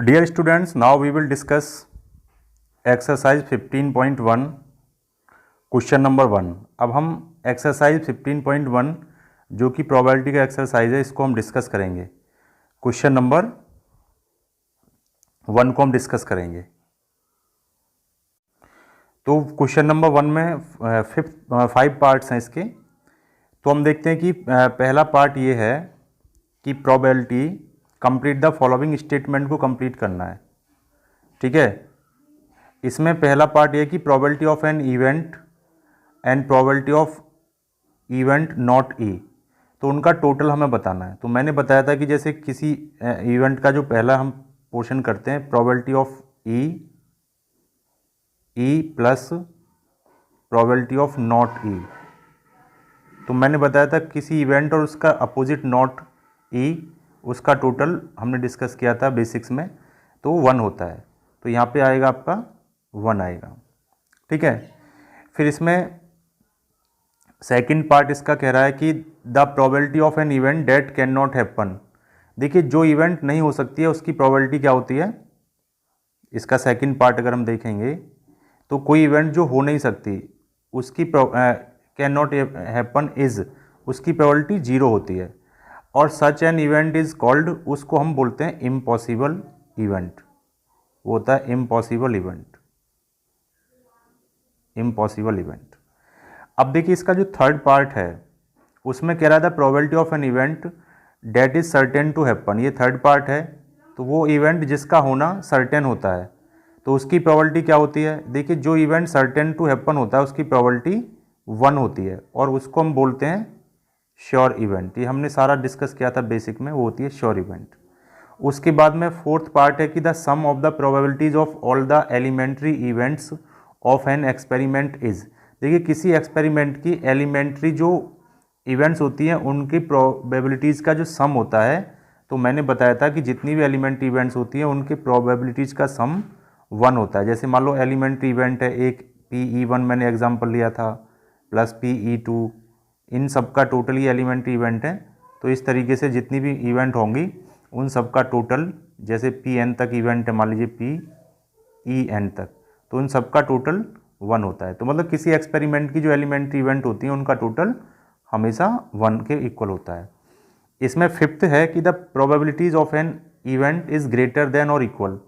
Dear students, now we will discuss exercise 15.1 question number 1। अब हम exercise 15.1 जो कि प्रोबेबिलिटी का एक्सरसाइज है इसको हम डिस्कस करेंगे। क्वेश्चन नंबर 1 को हम डिस्कस करेंगे। तो क्वेश्चन नंबर 1 में 5 पार्ट्स हैं इसके। तो हम देखते हैं कि पहला पार्ट ये है कि probability complete the following statement को कंप्लीट करना है। ठीक है, इसमें पहला पार्ट ये है कि probability of an event and probability of event not E, तो उनका टोटल हमें बताना है। तो मैंने बताया था कि जैसे किसी इवेंट का जो पहला हम पोर्शन करते हैं probability of E plus probability of not E, तो मैंने बताया था किसी इवेंट और उसका अपोजिट नॉट ई, उसका टोटल हमने डिस्कस किया था बेसिक्स में, तो 1 होता है। तो यहाँ पे आएगा आपका 1 आएगा। ठीक है, फिर इसमें सेकंड पार्ट इसका कह रहा है कि the probability of an event date can not happen. देखिए जो इवेंट नहीं हो सकती है उसकी प्रोबेबिलिटी क्या होती है। इसका सेकंड पार्ट अगर हम देखेंगे तो कोई इवेंट जो हो नहीं सकती उसकी कैन नॉट हैपन इज, उसकी प्रोबेबिलिटी 0 होती है। और such an event is called, उसको हम बोलते हैं इम्पॉसिबल इवेंट। वो होता है इम्पॉसिबल इवेंट, इम्पॉसिबल इवेंट। अब देखिए इसका जो थर्ड पार्ट है उसमें कह रहा था probability of an event that is certain to happen. ये थर्ड पार्ट है, तो वो इवेंट जिसका होना सर्टेन होता है तो उसकी प्रोबेबिलिटी क्या होती है। देखिए जो इवेंट सर्टेन टू हैपन होता है उसकी प्रोबेबिलिटी 1 होती है और उसको हम बोलते हैं श्योर इवेंट। ये हमने सारा डिस्कस किया था बेसिक में, वो होती है श्योर इवेंट। उसके बाद में फोर्थ पार्ट है कि the sum of the probabilities of all the elementary events of an experiment is. देखिए किसी एक्सपेरिमेंट की एलिमेंट्री जो इवेंट्स होती हैं उनकी प्रोबेबिलिटीज़ का जो सम होता है, तो मैंने बताया था कि जितनी भी एलिमेंट्री इवेंट्स होती हैं उनके प्रोबेबिलिटीज़ का सम 1 होता है। जैसे मान लो एलिमेंट्री इवेंट है एक PE1 मैंने एग्जाम्पल लिया था प्लस PE2, इन सब का टोटल ही एलिमेंट्री इवेंट है। तो इस तरीके से जितनी भी इवेंट होंगी उन सब का टोटल, जैसे PN तक इवेंट है मान लीजिए PEN तक, तो उन सब का टोटल 1 होता है। तो मतलब किसी एक्सपेरिमेंट की जो एलिमेंट्री इवेंट होती है उनका टोटल हमेशा 1 के इक्वल होता है। इसमें फिफ्थ है कि the probabilities of an event is greater than और इक्वल।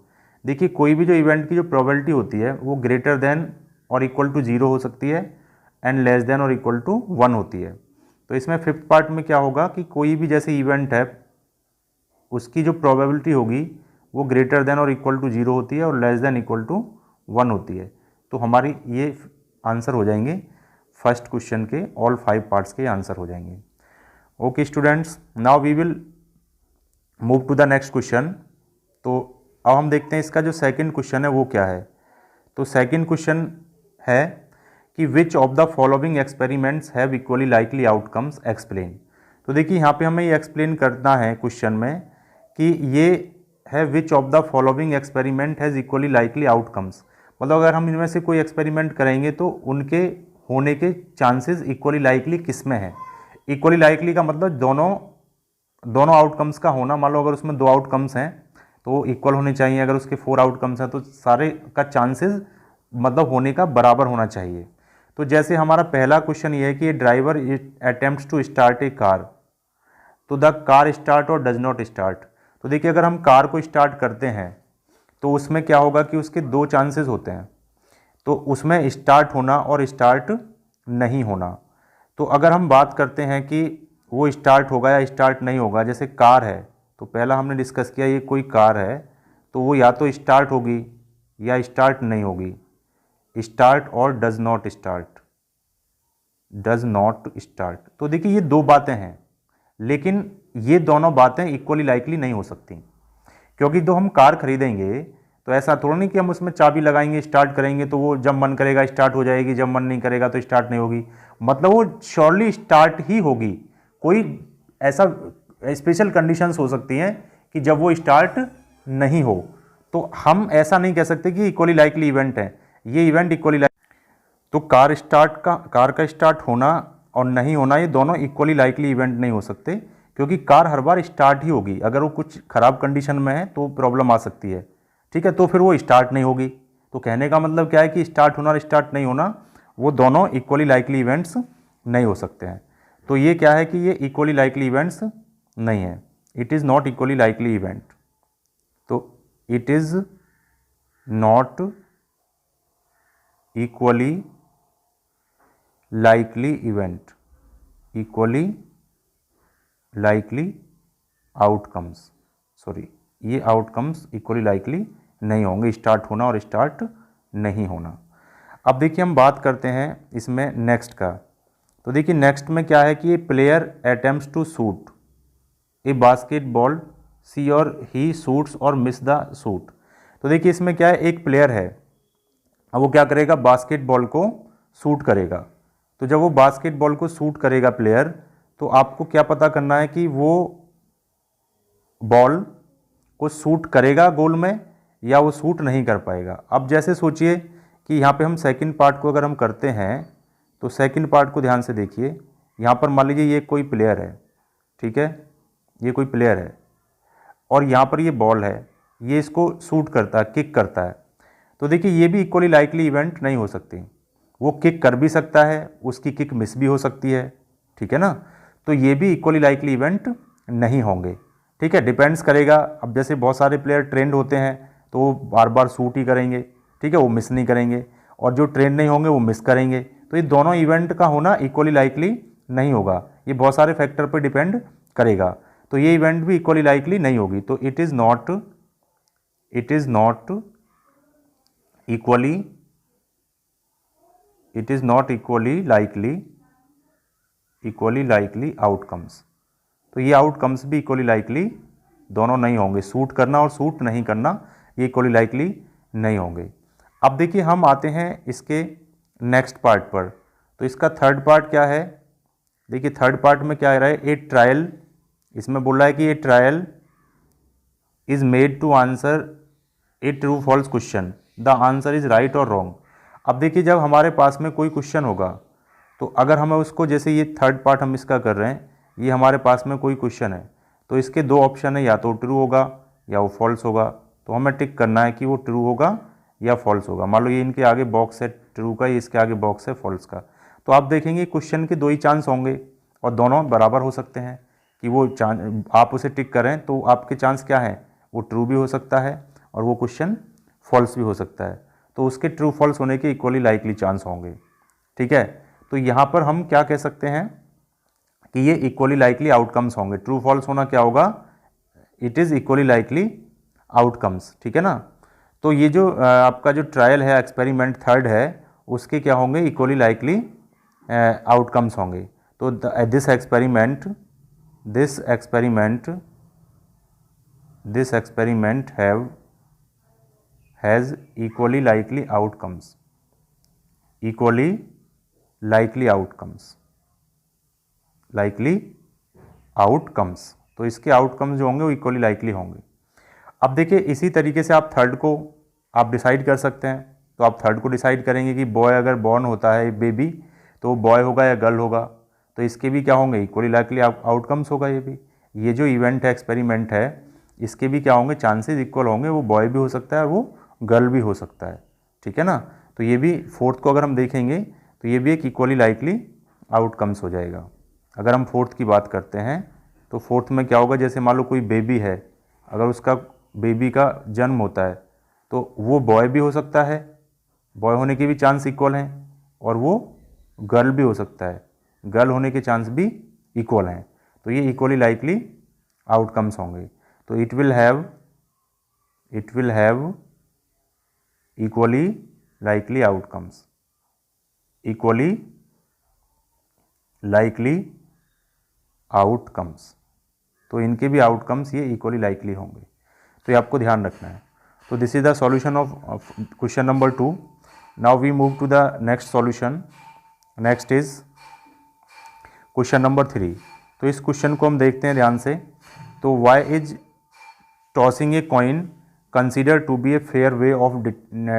देखिए कोई भी जो इवेंट की जो प्रोबेबिलिटी होती है वो ग्रेटर देन और इक्वल टू 0 हो सकती है एंड लेस देन और इक्वल टू 1 होती है। तो इसमें फिफ्थ पार्ट में क्या होगा कि कोई भी जैसे इवेंट है उसकी जो प्रोबेबिलिटी होगी वो ग्रेटर देन और इक्वल टू 0 होती है और लेस देन इक्वल टू 1 होती है। तो हमारी ये आंसर हो जाएंगे फर्स्ट क्वेश्चन के, ऑल 5 पार्ट्स के आंसर हो जाएंगे। Okay students, now we will move to the next question. तो अब हम देखते हैं इसका जो सेकंड क्वेश्चन है वो क्या है। तो सेकंड क्वेश्चन है कि which of the following experiments have equally likely outcomes explain. तो देखिए यहाँ पे हमें ये एक्सप्लेन करना है क्वेश्चन में कि ये है which of the following experiment has equally likely outcomes. मतलब अगर हम इनमें से कोई एक्सपेरिमेंट करेंगे तो उनके होने के चांसेस इक्वली लाइकली किस में है। इक्वली लाइकली का मतलब दोनों आउटकम्स का होना। मान लो अगर उसमें 2 आउटकम्स हैं तो इक्वल होने चाहिए, अगर उसके 4 आउटकम्स हैं तो सारे का चांसेस मतलब होने का बराबर होना चाहिए। तो जैसे हमारा पहला क्वेश्चन ये है कि driver attempts to start a car, तो द कार स्टार्ट और डज नॉट स्टार्ट। तो देखिए अगर हम कार को स्टार्ट करते हैं तो उसमें क्या होगा कि उसके 2 चांसेस होते हैं, तो उसमें स्टार्ट होना और स्टार्ट नहीं होना। तो अगर हम बात करते हैं कि वो स्टार्ट होगा या स्टार्ट नहीं होगा, जैसे कार है तो पहला हमने डिस्कस किया ये कोई कार है तो वो या तो स्टार्ट होगी या स्टार्ट नहीं होगी, स्टार्ट और does not start, does not start. तो देखिए ये 2 बातें हैं, लेकिन ये दोनों बातें इक्वली लाइकली नहीं हो सकती, क्योंकि जो हम कार खरीदेंगे तो ऐसा थोड़ा नहीं कि हम उसमें चाबी लगाएंगे स्टार्ट करेंगे तो वो जब मन करेगा स्टार्ट हो जाएगी, जब मन नहीं करेगा तो स्टार्ट नहीं होगी। मतलब वो श्योरली स्टार्ट ही होगी। कोई ऐसा स्पेशल कंडीशंस हो सकती हैं कि जब वो स्टार्ट नहीं हो, तो हम ऐसा नहीं कह सकते कि इक्वली लाइकली इवेंट है ये इवेंट इक्वली लाइक। तो कार का स्टार्ट होना और नहीं होना ये दोनों इक्वली लाइकली इवेंट नहीं हो सकते, क्योंकि कार हर बार स्टार्ट ही होगी, अगर वो कुछ ख़राब कंडीशन में है तो प्रॉब्लम आ सकती है, ठीक है, तो फिर वो स्टार्ट नहीं होगी। तो कहने का मतलब क्या है कि स्टार्ट होना और स्टार्ट नहीं होना वो दोनों इक्वली लाइकली इवेंट्स नहीं हो सकते हैं। तो ये क्या है कि ये इक्वली लाइकली इवेंट्स नहीं है, it is not equally likely event. तो it is not equally likely event, equally likely outcomes, sorry ये आउटकम्स इक्वली लाइकली नहीं होंगे, स्टार्ट होना और स्टार्ट नहीं होना। अब देखिए हम बात करते हैं इसमें नेक्स्ट का। तो देखिए नेक्स्ट में क्या है कि ये player attempts to shoot a basketball, she or he shoots or miss the shoot. तो देखिए इसमें क्या है, एक प्लेयर है, अब वो क्या करेगा, बास्केटबॉल को शूट करेगा। तो जब वो बास्केटबॉल को शूट करेगा प्लेयर, तो आपको क्या पता करना है कि वो बॉल को शूट करेगा गोल में या वो शूट नहीं कर पाएगा। अब जैसे सोचिए कि यहाँ पे हम सेकंड पार्ट को अगर हम करते हैं, तो सेकंड पार्ट को ध्यान से देखिए। यहाँ पर मान लीजिए ये कोई प्लेयर है, ठीक है, ये कोई प्लेयर है और यहाँ पर ये बॉल है, ये इसको शूट करता है, किक करता है। तो देखिए ये भी इक्वली लाइकली इवेंट नहीं हो सकती, वो किक कर भी सकता है, उसकी किक मिस भी हो सकती है, ठीक है ना। तो ये भी इक्वली लाइकली इवेंट नहीं होंगे, ठीक है, डिपेंड्स करेगा। अब जैसे बहुत सारे प्लेयर ट्रेंड होते हैं तो वो बार बार शूट ही करेंगे, ठीक है, वो मिस नहीं करेंगे, और जो ट्रेंड नहीं होंगे वो मिस करेंगे। तो ये दोनों इवेंट का होना इक्वली लाइकली नहीं होगा, ये बहुत सारे फैक्टर पर डिपेंड करेगा। तो ये इवेंट भी इक्वली लाइकली नहीं होगी। तो it is not equally likely outcomes. तो ये आउटकम्स भी इक्वली लाइकली दोनों नहीं होंगे, शूट करना और शूट नहीं करना ये इक्वली लाइकली नहीं होंगे। अब देखिए हम आते हैं इसके नेक्स्ट पार्ट पर। तो इसका थर्ड पार्ट क्या है, देखिए थर्ड पार्ट में क्या आ रहा है, ए ट्रायल, इसमें बोल रहा है कि a trial is made to answer a true false question, the answer is right और रॉन्ग। अब देखिए जब हमारे पास में कोई क्वेश्चन होगा, तो अगर हमें उसको, जैसे ये थर्ड पार्ट हम इसका कर रहे हैं, ये हमारे पास में कोई क्वेश्चन है, तो इसके दो ऑप्शन है, या तो ट्रू होगा या वो फॉल्स होगा। तो हमें टिक करना है कि वो ट्रू होगा या फॉल्स होगा। मान लो ये इनके आगे बॉक्स है ट्रू का, ये इसके आगे बॉक्स है फॉल्स का। तो आप देखेंगे क्वेश्चन के दो ही चांस होंगे और दोनों बराबर हो सकते हैं कि वो चांस आप उसे टिक करें तो आपके चांस क्या है, वो ट्रू भी हो सकता है और वो क्वेश्चन फॉल्स भी हो सकता है। तो उसके ट्रू फॉल्स होने के इक्वली लाइकली चांस होंगे, ठीक है। तो यहाँ पर हम क्या कह सकते हैं कि ये इक्वली लाइकली आउटकम्स होंगे। ट्रू फॉल्स होना क्या होगा, it is equally likely outcomes, ठीक है ना। तो ये जो आपका जो ट्रायल है, एक्सपेरिमेंट थर्ड है, उसके क्या होंगे, इक्वली लाइकली आउटकम्स होंगे। तो this experiment has equally likely outcomes, equally likely outcomes. तो इसके आउटकम्स जो होंगे वो इक्वली लाइकली होंगे। अब देखिए इसी तरीके से आप थर्ड को आप डिसाइड कर सकते हैं। तो आप थर्ड को डिसाइड करेंगे कि बॉय अगर बॉर्न होता है बेबी, तो वो बॉय होगा या गर्ल होगा। तो इसके भी क्या होंगे, इक्वली लाइकली आउटकम्स होगा। ये जो इवेंट है, एक्सपेरिमेंट है, इसके भी क्या होंगे, चांसेस इक्वल होंगे, वो बॉय भी हो सकता है, वो गर्ल भी हो सकता है, ठीक है ना। तो ये भी फोर्थ को अगर हम देखेंगे तो ये भी एक इक्वली लाइकली आउटकम्स हो जाएगा। अगर हम फोर्थ की बात करते हैं तो फोर्थ में क्या होगा, जैसे मान लो कोई बेबी है, अगर उसका बेबी का जन्म होता है तो वो बॉय भी हो सकता है, बॉय होने के भी चांस इक्वल हैं, और वो गर्ल भी हो सकता है, गर्ल होने के चांस भी इक्वल हैं। तो ये इक्वली लाइकली आउटकम्स होंगे। तो it will have equally likely outcomes, equally likely outcomes. तो इनके भी आउटकम्स ये इक्वली लाइकली होंगे। तो ये आपको ध्यान रखना है। तो this is the solution of question number 2। Now we move to the next solution. Next is question number 3। तो इस क्वेश्चन को हम देखते हैं ध्यान से। तो why is tossing a coin consider to be a fair way of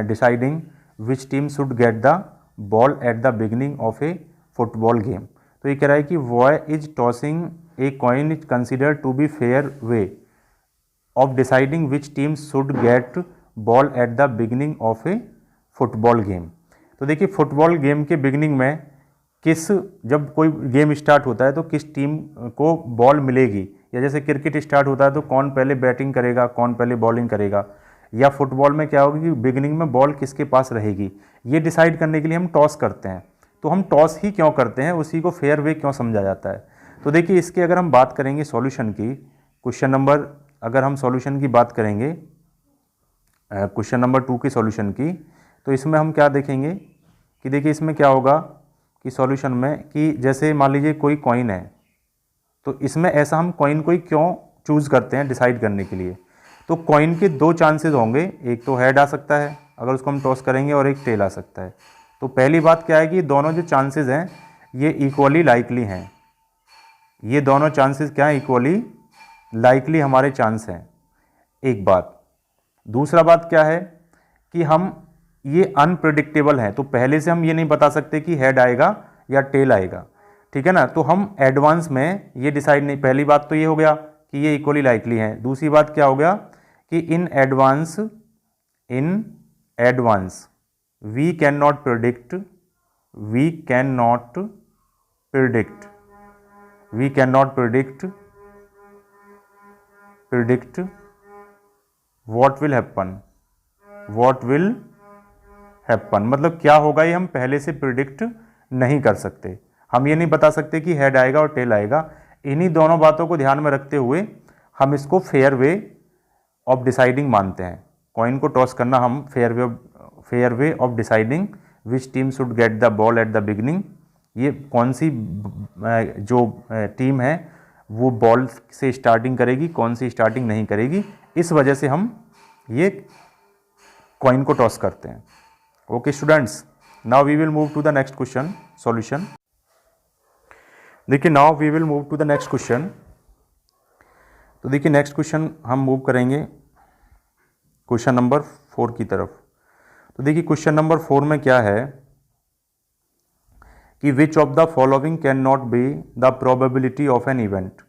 deciding which team should get the ball at the beginning of a football game. तो ये कह रहा है कि why is tossing a coin is considered to be fair way of deciding which team should get ball at the beginning of a football game. तो देखिए football game के beginning में जब कोई गेम स्टार्ट होता है तो किस टीम को बॉल मिलेगी, या जैसे क्रिकेट स्टार्ट होता है तो कौन पहले बैटिंग करेगा, कौन पहले बॉलिंग करेगा, या फुटबॉल में क्या होगा कि बिगिनिंग में बॉल किसके पास रहेगी, ये डिसाइड करने के लिए हम टॉस करते हैं। तो हम टॉस ही क्यों करते हैं, उसी को फेयर वे क्यों समझा जाता है। तो देखिए इसके अगर हम बात करेंगे सॉल्यूशन की, क्वेश्चन नंबर अगर हम सॉल्यूशन की बात करेंगे क्वेश्चन नंबर 2 की सॉल्यूशन की, तो इसमें हम क्या देखेंगे कि देखिए इसमें क्या होगा कि सॉल्यूशन में कि जैसे मान लीजिए कोई कॉइन है, तो इसमें ऐसा हम कॉइन को ही क्यों चूज़ करते हैं डिसाइड करने के लिए। तो कॉइन के 2 चांसेस होंगे, एक तो हेड आ सकता है अगर उसको हम टॉस करेंगे और एक टेल आ सकता है। तो पहली बात क्या है कि दोनों जो चांसेस हैं ये इक्वली लाइकली हैं, ये दोनों चांसेस क्या हैं, इक्वली लाइकली हमारे चांस हैं, एक बात। दूसरा बात क्या है कि हम ये अनप्रिडिक्टेबल हैं, तो पहले से हम ये नहीं बता सकते कि हेड आएगा या टेल आएगा, ठीक है ना। तो हम एडवांस में ये डिसाइड नहीं, पहली बात तो ये हो गया कि ये इक्वली लाइकली हैं। दूसरी बात क्या हो गया कि in advance we can not predict what will happen, मतलब क्या होगा ये हम पहले से प्रिडिक्ट नहीं कर सकते। हम ये नहीं बता सकते कि हेड आएगा और टेल आएगा। इन्हीं दोनों बातों को ध्यान में रखते हुए हम इसको फेयर वे ऑफ डिसाइडिंग मानते हैं। कॉइन को टॉस करना हम fair way of deciding which team should get the ball at the beginning, ये कौन सी जो टीम है वो बॉल से स्टार्टिंग करेगी, कौन सी स्टार्टिंग नहीं करेगी, इस वजह से हम ये कॉइन को टॉस करते हैं। Okay students, now we will move to the next question solution. देखिए now we will move to the next question. तो देखिए नेक्स्ट क्वेश्चन हम मूव करेंगे क्वेश्चन नंबर 4 की तरफ। तो देखिए क्वेश्चन नंबर 4 में क्या है कि which of the following can not be the probability of an event.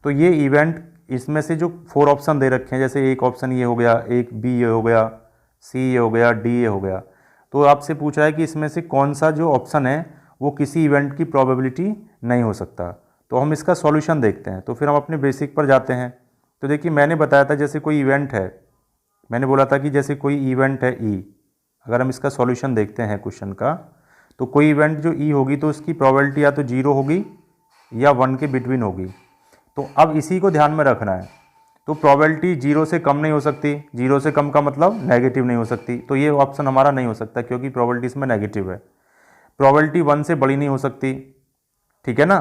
तो ये इवेंट, इसमें से जो 4 ऑप्शन दे रखे हैं, जैसे एक ऑप्शन ये हो गया, एक बी ये हो गया, सी ये हो गया, डी ये हो गया, तो आपसे पूछ रहा है कि इसमें से कौन सा जो ऑप्शन है वो किसी इवेंट की प्रोबेबिलिटी नहीं हो सकता। तो हम इसका सॉल्यूशन देखते हैं। तो फिर हम अपने बेसिक पर जाते हैं। तो देखिए मैंने बताया था जैसे कोई इवेंट है, मैंने बोला था कि जैसे कोई इवेंट है ई, अगर हम इसका सॉल्यूशन देखते हैं क्वेश्चन का, तो कोई इवेंट जो ई होगी तो उसकी प्रोबेबिलिटी या तो 0 होगी या 1 के बिटवीन होगी। तो अब इसी को ध्यान में रखना है। तो प्रोबेबिलिटी 0 से कम नहीं हो सकती, 0 से कम का मतलब नेगेटिव नहीं हो सकती, तो ये ऑप्शन हमारा नहीं हो सकता क्योंकि प्रोबेबिलिटी इसमें नेगेटिव है। प्रोबेबिलिटी 1 से बड़ी नहीं हो सकती, ठीक है ना।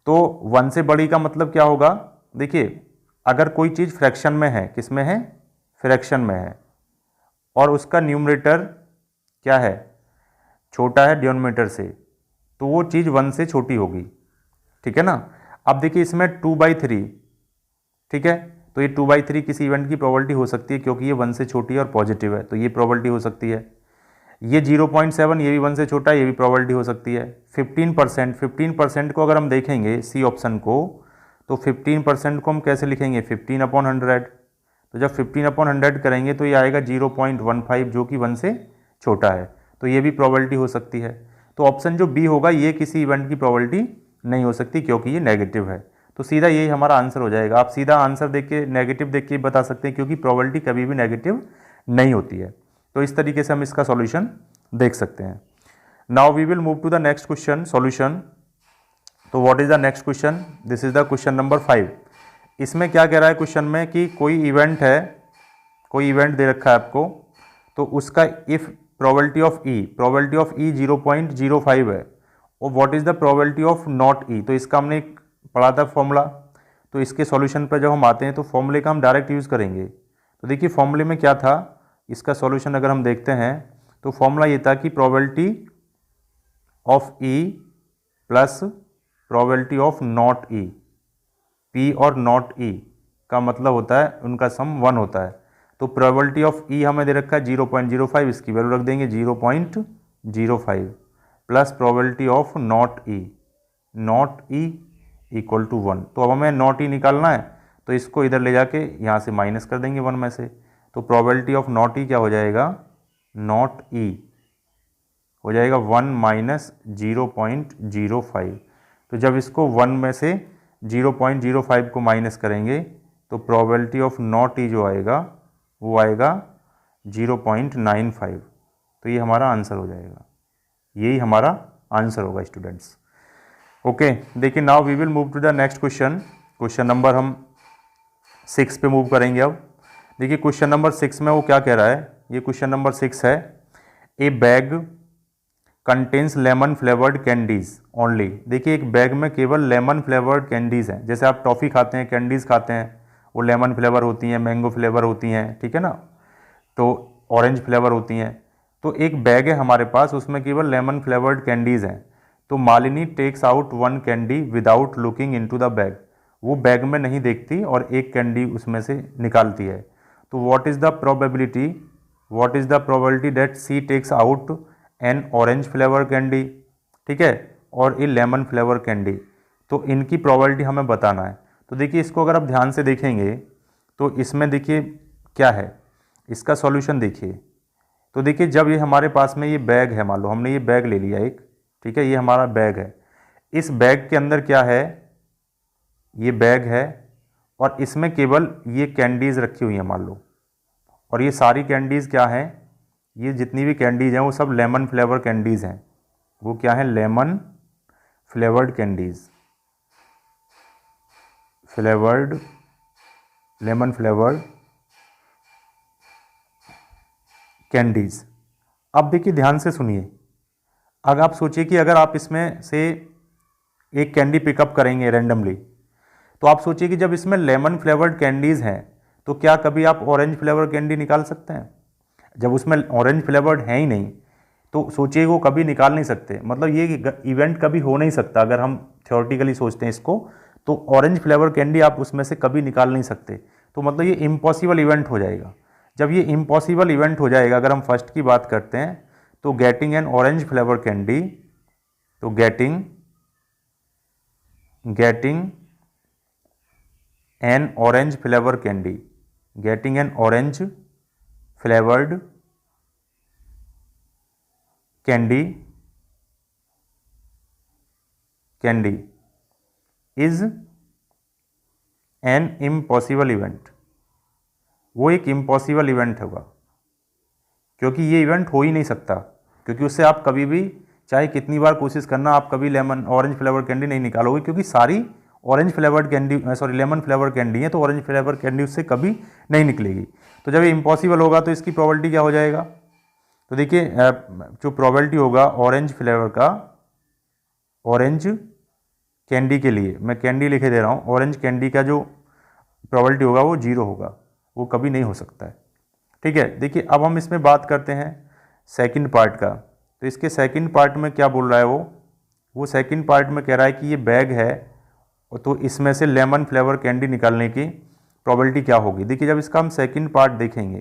तो 1 से बड़ी का मतलब क्या होगा, देखिए अगर कोई चीज़ फ्रैक्शन में है, किस में है, फ्रैक्शन में है, और उसका न्यूमरेटर क्या है, छोटा है डिनोमिनेटर से, तो वो चीज़ 1 से छोटी होगी, ठीक है ना। अब देखिए इसमें 2/3, ठीक है, तो ये 2/3 किसी इवेंट की प्रोबेबिलिटी हो सकती है क्योंकि ये 1 से छोटी है और पॉजिटिव है, तो ये प्रोबेबिलिटी हो सकती है। ये 0.7, ये भी 1 से छोटा है, ये भी प्रोबेबिलिटी हो सकती है। 15% को अगर हम देखेंगे सी ऑप्शन को, तो 15% को हम कैसे लिखेंगे, 15/100। तो जब 15/100 करेंगे तो ये आएगा 0.15 जो कि 1 से छोटा है, तो ये भी प्रोबेबिलिटी हो सकती है। तो ऑप्शन जो बी होगा ये किसी इवेंट की प्रोबेबिलिटी नहीं हो सकती क्योंकि ये नेगेटिव है। तो सीधा यही हमारा आंसर हो जाएगा। आप सीधा आंसर देख के नेगेटिव देख के बता सकते हैं क्योंकि प्रोबेबिलिटी कभी भी नेगेटिव नहीं होती है। तो इस तरीके से हम इसका सॉल्यूशन देख सकते हैं। Now we will move to the next question solution. तो what is the next question, this is the question number 5। इसमें क्या कह रहा है क्वेश्चन में कि कोई इवेंट है, कोई इवेंट दे रखा है आपको, तो उसका इफ प्रोबेबिलिटी ऑफ ई 0.05 है, और what is the probability of not E, तो इसका हमने पढ़ा था फॉर्मूला। तो इसके सॉल्यूशन पर जब हम आते हैं तो फॉर्मूले का हम डायरेक्ट यूज़ करेंगे। तो देखिए फॉर्मूले में क्या था, इसका सॉल्यूशन अगर हम देखते हैं तो फॉर्मूला ये था कि probability of E plus probability of not E, P और नॉट ई का मतलब होता है उनका सम 1 होता है। तो प्रोबेबिलिटी ऑफ ई हमें दे रखा है 0.05, इसकी वैल्यू रख देंगे 0.05 plus probability of not E equal to 1। तो अब हमें नॉट ई निकालना है, तो इसको इधर ले जाके यहाँ से माइनस कर देंगे 1 में से। तो प्रोबेबिलिटी ऑफ नॉट ई क्या हो जाएगा, नॉट ई हो जाएगा 1 माइनस 0.05। तो जब इसको 1 में से 0.05 को माइनस करेंगे तो प्रोबेबिलिटी ऑफ नॉट ई जो आएगा वो आएगा 0.95। तो ये हमारा आंसर हो जाएगा, यही हमारा आंसर होगा स्टूडेंट्स। ओके, देखिए now we will move to the next question. Question number हम 6 पे मूव करेंगे। अब देखिए क्वेश्चन नंबर 6 में वो क्या कह रहा है, ये क्वेश्चन नंबर 6 है, ए bag contains lemon flavoured candies only. देखिए एक बैग में केवल लेमन फ्लेवर्ड कैंडीज़ हैं। जैसे आप टॉफ़ी खाते हैं, कैंडीज़ खाते हैं, वो लेमन फ्लेवर होती हैं, मैंगो फ्लेवर होती हैं, ठीक है ना, तो ऑरेंज फ्लेवर होती हैं। तो एक बैग है हमारे पास, उसमें केवल लेमन फ्लेवर्ड कैंडीज़ हैं। तो Malini takes out 1 candy without looking into the bag. वो बैग में नहीं देखती और एक कैंडी उसमें से निकालती है। तो what is the probability that she takes out an orange flavour candy, ठीक है, और ए लेमन फ्लेवर कैंडी। तो इनकी प्रोबेबिलिटी हमें बताना है। तो देखिए इसको अगर आप ध्यान से देखेंगे तो इसमें देखिए क्या है, इसका सॉल्यूशन देखिए। तो देखिए जब ये हमारे पास में ये बैग है, मान लो हमने ये बैग ले लिया एक, ठीक है, ये हमारा बैग है। इस बैग के अंदर क्या है, ये बैग है और इसमें केवल ये कैंडीज़ रखी हुई हैं मान लो, और ये सारी कैंडीज़ क्या हैं, ये जितनी भी कैंडीज़ हैं वो सब लेमन फ्लेवर कैंडीज़ हैं। वो क्या है, lemon flavoured candies, lemon flavoured candies. अब देखिए ध्यान से सुनिए, अगर आप सोचिए कि अगर आप इसमें से एक कैंडी पिकअप करेंगे रैंडमली, तो आप सोचिए कि जब इसमें लेमन फ्लेवर्ड कैंडीज़ हैं तो क्या कभी आप ऑरेंज फ्लेवर कैंडी निकाल सकते हैं? जब उसमें ऑरेंज फ्लेवर्ड है ही नहीं तो सोचिए वो कभी निकाल नहीं सकते। मतलब ये इवेंट कभी हो नहीं सकता। अगर हम थ्योरेटिकली सोचते हैं इसको, तो ऑरेंज फ्लेवर कैंडी आप उसमें से कभी निकाल नहीं सकते। तो मतलब ये इम्पॉसिबल इवेंट हो जाएगा। जब ये इम्पॉसिबल इवेंट हो जाएगा, अगर हम फर्स्ट की बात करते हैं तो getting an orange flavour candy, तो getting an orange flavour candy, getting an orange flavoured candy is an impossible event. वो एक इम्पॉसिबल इवेंट होगा क्योंकि ये इवेंट हो ही नहीं सकता, क्योंकि उससे आप कभी भी चाहे कितनी बार कोशिश करना, आप कभी ऑरेंज फ्लेवर कैंडी नहीं निकालोगे, क्योंकि सारी orange flavoured candy lemon flavour candy है, तो ऑरेंज फ्लेवर कैंडी उससे कभी नहीं निकलेगी। तो जब ये इम्पॉसिबल होगा तो इसकी प्रोबेबिलिटी क्या हो जाएगा, तो देखिए जो प्रोबेबिलिटी होगा ऑरेंज फ्लेवर का, ऑरेंज कैंडी के लिए मैं कैंडी लिखे दे रहा हूँ, ऑरेंज कैंडी का जो प्रोबेबिलिटी होगा वो 0 होगा, वो कभी नहीं हो सकता है। ठीक है, देखिए अब हम इसमें बात करते हैं सेकंड पार्ट का। तो इसके सेकंड पार्ट में क्या बोल रहा है वो सेकंड पार्ट में कह रहा है कि ये बैग है, तो इसमें से लेमन फ्लेवर कैंडी निकालने की प्रोबेबिलिटी क्या होगी। देखिए जब इसका हम सेकंड पार्ट देखेंगे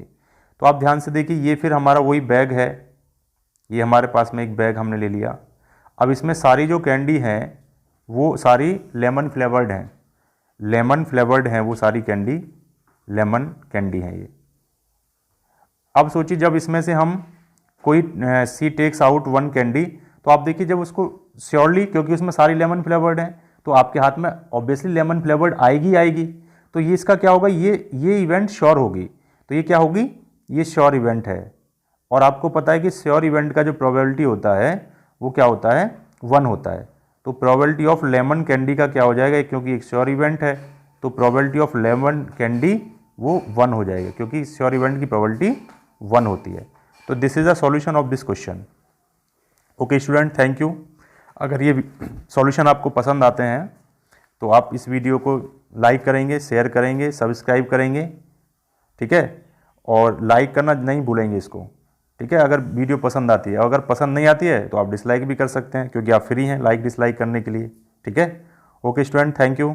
तो आप ध्यान से देखिए, ये फिर हमारा वही बैग है, ये हमारे पास में एक बैग हमने ले लिया। अब इसमें सारी जो कैंडी हैं वो सारी लेमन फ्लेवर्ड हैं, वो सारी कैंडी लेमन कैंडी हैं ये। अब सोचिए जब इसमें से हम कोई सी टेक्स आउट 1 कैंडी, तो आप देखिए जब उसको श्योरली, क्योंकि उसमें सारी लेमन फ्लेवर्ड हैं, तो आपके हाथ में ऑब्वियसली लेमन फ्लेवर्ड आएगी। तो ये इसका क्या होगा, ये इवेंट श्योर होगी। तो ये क्या होगी, ये श्योर इवेंट है। और आपको पता है कि श्योर इवेंट का जो प्रोबेबिलिटी होता है वो क्या होता है, 1 होता है। तो प्रोबेबिलिटी ऑफ लेमन कैंडी का क्या हो जाएगा, क्योंकि एक श्योर इवेंट है तो प्रोबेबिलिटी ऑफ लेमन कैंडी वो 1 हो जाएगा, क्योंकि श्योर इवेंट की प्रोबेबिलिटी 1 होती है। तो this is the solution of this question. Okay student, thank you. अगर ये सॉल्यूशन आपको पसंद आते हैं तो आप इस वीडियो को लाइक करेंगे, शेयर करेंगे, सब्सक्राइब करेंगे, ठीक है, और लाइक करना नहीं भूलेंगे इसको, ठीक है, अगर वीडियो पसंद आती है। अगर पसंद नहीं आती है तो आप डिसलाइक भी कर सकते हैं, क्योंकि आप फ्री हैं लाइक डिसलाइक करने के लिए, ठीक है। Okay student, thank you.